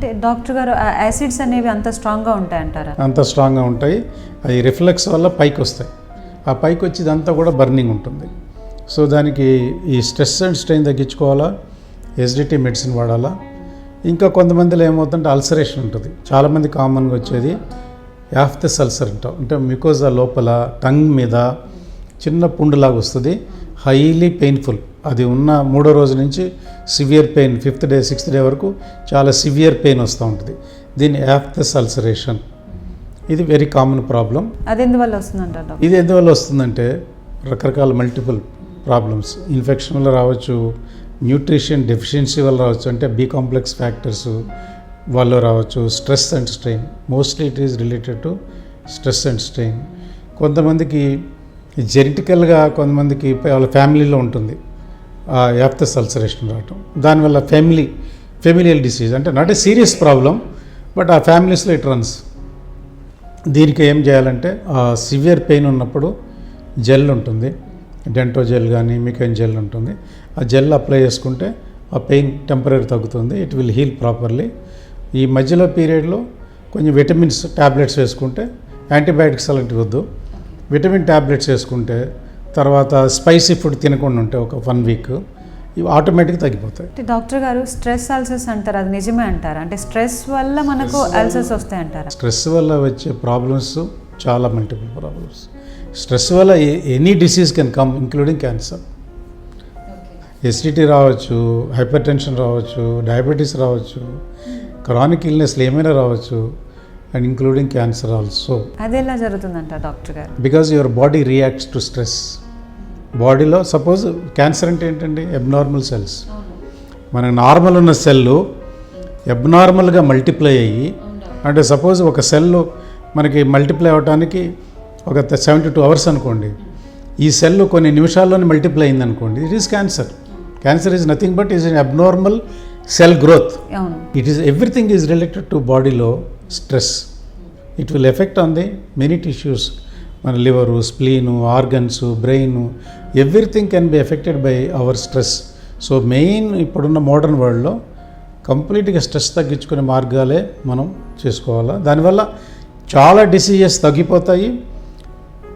అంటే డాక్టర్ గారు యాసిడ్స్ అనేవి అంత స్ట్రాంగ్గా ఉంటాయంటారా? అంత స్ట్రాంగ్గా ఉంటాయి. అవి రిఫ్లెక్స్ వల్ల పైకి వస్తాయి. ఆ పైకి వచ్చి ఇదంతా కూడా బర్నింగ్ ఉంటుంది. సో దానికి ఈ స్ట్రెస్ అండ్ స్ట్రెయిన్ తగ్గించుకోవాలా, ఎసిడిటీ మెడిసిన్ వాడాలా. ఇంకా కొంతమందిలో ఏమవుతుందంటే అల్సరేషన్ ఉంటుంది. చాలామంది కామన్గా వచ్చేది యాఫ్థెస్ అల్సర్ అంటాం. అంటే మ్యూకోజా లోపల టంగ్ మీద చిన్న పుండులాగా వస్తుంది, హైలీ పెయిన్ఫుల్. అది ఉన్న 3వ రోజు నుంచి severe pain, 5th day 6th day వరకు చాలా సివియర్ పెయిన్ వస్తూ ఉంటుంది. దీన్ని యాఫ్థెస్ అల్సరేషన్. ఇది వెరీ కామన్ ప్రాబ్లం. అది ఎందువల్ల వస్తుందంటారు? ఇది ఎందువల్ల వస్తుందంటే రకరకాల మల్టిపుల్ ప్రాబ్లమ్స్, ఇన్ఫెక్షన్ వల్ల రావచ్చు, న్యూట్రిషన్ డెఫిషియన్సీ వల్ల రావచ్చు, అంటే బి కాంప్లెక్స్ ఫ్యాక్టర్స్ వల్ల రావచ్చు, stress and strain. Mostly it is related to stress and strain. కొంతమందికి జెనెటికల్గా, కొంతమందికి వాళ్ళ ఫ్యామిలీలో ఉంటుంది యాఫ్థెస్ అల్సరేషన్ రావటం. దానివల్ల ఫెమిలియల్ డిసీజ్, అంటే not a serious problem, but ఆ ఫ్యామిలీస్లో ఇట్ రన్స్. దీనికి ఏం చేయాలంటే సివియర్ పెయిన్ ఉన్నప్పుడు జెల్ ఉంటుంది, డెంటో జెల్ కానీ మికెన్ జెల్ ఉంటుంది. ఆ జెల్ అప్లై చేసుకుంటే ఆ పెయిన్ టెంపరీ తగ్గుతుంది. It will heal properly. ఈ మధ్యలో పీరియడ్లో కొంచెం విటమిన్స్ ట్యాబ్లెట్స్ వేసుకుంటే, యాంటీబయాటిక్స్ అలాంటివి వద్దు, విటమిన్ ట్యాబ్లెట్స్ వేసుకుంటే, తర్వాత స్పైసీ ఫుడ్ తినకుండా ఉంటే ఒక 1 వీక్ ఇవి ఆటోమేటిక్గా తగ్గిపోతాయి. డాక్టర్ గారు స్ట్రెస్ అల్సర్స్ అంటారు, అది నిజమే అంటారా? అంటే స్ట్రెస్ వల్ల మనకు అల్సర్స్ వస్తాయి అంటారా? స్ట్రెస్ వల్ల వచ్చే ప్రాబ్లమ్స్ చాలా మల్టిపుల్ ప్రాబ్లమ్స్. స్ట్రెస్ వల్ల any disease can come, including cancer. Acidity రావచ్చు, హైపర్ టెన్షన్ రావచ్చు, డయాబెటీస్ రావచ్చు, క్రానిక్ ఇల్నెస్లు ఏమైనా రావచ్చు, అండ్ ఇంక్లూడింగ్ క్యాన్సర్ ఆల్సో. అది ఎలా జరుగుతుందంట డాక్టర్ గారు? Because your body reacts to stress. బాడీలో సపోజ్ క్యాన్సర్ అంటే ఏంటండి, అబ్నార్మల్ సెల్స్. మన నార్మల్ ఉన్న సెల్లు అబ్నార్మల్గా మల్టిప్లై అయ్యి, అంటే సపోజ్ ఒక సెల్ మనకి మల్టిప్లై అవ్వడానికి ఒక 72 hours అనుకోండి, ఈ సెల్ కొన్ని నిమిషాల్లోనే మల్టిప్లై అయింది అనుకోండి, it is cancer. Cancer is nothing but is an abnormal cell growth. It is everything is related to బాడీలో stress. It will affect on the many tissues. మన liver, spleen, organs, brain, everything can be affected by our stress. So main ఇప్పుడున్న modern వరల్డ్లో కంప్లీట్గా stress తగ్గించుకునే మార్గాలే మనం చేసుకోవాలా. దానివల్ల చాలా డిసీజెస్ తగ్గిపోతాయి,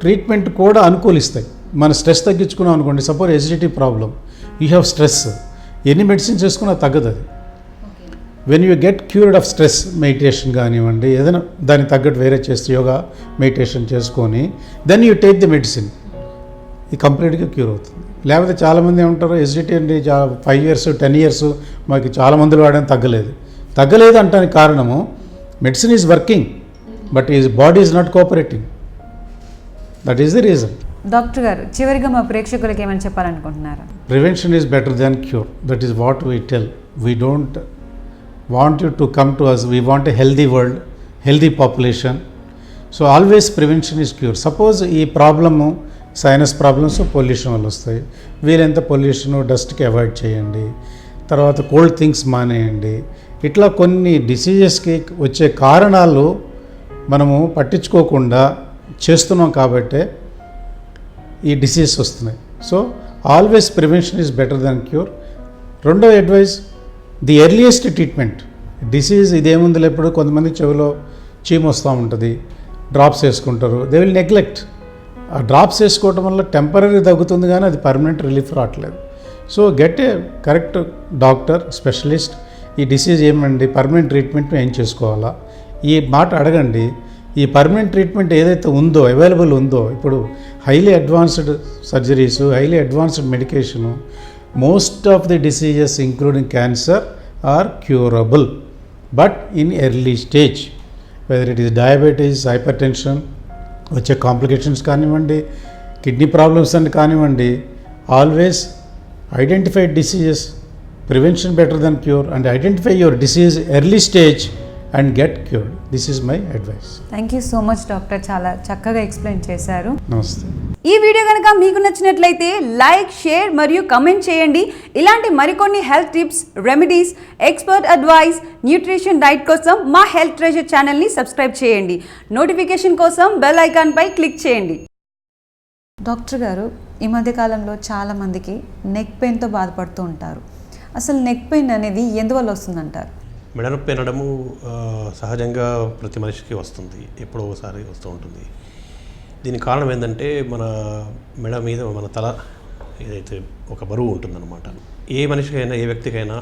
ట్రీట్మెంట్ కూడా అనుకూలిస్తాయి. మన స్ట్రెస్ తగ్గించుకున్నాం అనుకోండి, suppose acidity problem, you have stress, ఎన్ని మెడిసిన్స్ చేసుకున్నా తగ్గదు అది. When you get cured of stress, meditation కానివ్వండి, ఏదైనా దానికి తగ్గట్టు వేరే చేస్తే యోగా మెడిటేషన్ చేసుకొని, then you take the medicine, ఇది కంప్లీట్గా క్యూర్ అవుతుంది. లేకపోతే చాలామంది ఏమంటారు, ఎసిడిటీ అండి 5 years 10 years మాకు చాలా మందులు వాడని తగ్గలేదు అంటానికి కారణము medicine is working but is body is not cooperating. That is the reason. Doctor గారు చివరిగా మా ప్రేక్షకులకు ఏమైనా చెప్పాలనుకుంటున్నారా? Prevention is better than cure. That is what we tell. We don't want you to come to us. We want a healthy world, healthy population. So always prevention is cure. Suppose ఈ problem sinus problems pollution వల్ల వస్తాయి, వీలెంత pollution డస్ట్కి avoid చేయండి, తర్వాత cold things మానేయండి. ఇట్లా కొన్ని డిసీజెస్కి వచ్చే కారణాలు మనము పట్టించుకోకుండా చేస్తున్నాం కాబట్టే ఈ డిసీజెస్ వస్తున్నాయి. So always prevention is better than cure. రెండో advice, the earliest treatment. Disease ఇదేముంది లేప్పుడు కొంతమంది చెవిలో చీమ వస్తూ ఉంటుంది, డ్రాప్స్ వేసుకుంటారు, దే విల్ నెగ్లెక్ట్. ఆ డ్రాప్స్ వేసుకోవటం వల్ల టెంపరీ తగ్గుతుంది కానీ అది పర్మనెంట్ రిలీఫ్ రావట్లేదు. So get a correct doctor, specialist. ఈ డిసీజ్ ఏమండి, పర్మనెంట్ ట్రీట్మెంట్ ఏం చేసుకోవాలా, ఈ మాట అడగండి. ఈ పర్మనెంట్ ట్రీట్మెంట్ ఏదైతే ఉందో, అవైలబుల్ ఉందో, ఇప్పుడు highly advanced surgeries, highly advanced medication, most of the diseases including cancer are curable but in early stage. Whether it is diabetes, hypertension, వచ్చే కాంప్లికేషన్స్ కానివ్వండి, కిడ్నీ ప్రాబ్లమ్స్ అని కానివ్వండి, always identify diseases, prevention better then cure, and identify your disease early stage and get cured. This is my advice. Thank you so much doctor, చాలా చక్కగా explain చేశారు. నమస్తే. ఈ video కనుక మీకు నచ్చినట్లయితే లైక్, షేర్ మరియు కమెంట్ చేయండి. ఇలాంటి మరికొన్ని health tips, remedies, expert advice, nutrition diet కోసం మా హెల్త్ ట్రెజర్ ఛానల్ని సబ్స్క్రైబ్ చేయండి. నోటిఫికేషన్ కోసం బెల్ ఐకాన్పై క్లిక్ చేయండి. డాక్టర్ గారు, ఈ మధ్యకాలంలో చాలామందికి నెక్ పెయిన్తో బాధపడుతూ ఉంటారు. అసలు నెక్ పెయిన్ అనేది ఎందువల్ల వస్తుందంటారు? మెడ నొప్పి అనడము సహజంగా ప్రతి మనిషికి వస్తుంది, ఎప్పుడో ఒకసారి వస్తూ ఉంటుంది. దీనికి కారణం ఏంటంటే మన మెడ మీద మన తల ఏదైతే ఒక బరువు ఉంటుందన్నమాట. ఏ మనిషికైనా ఏ వ్యక్తికైనా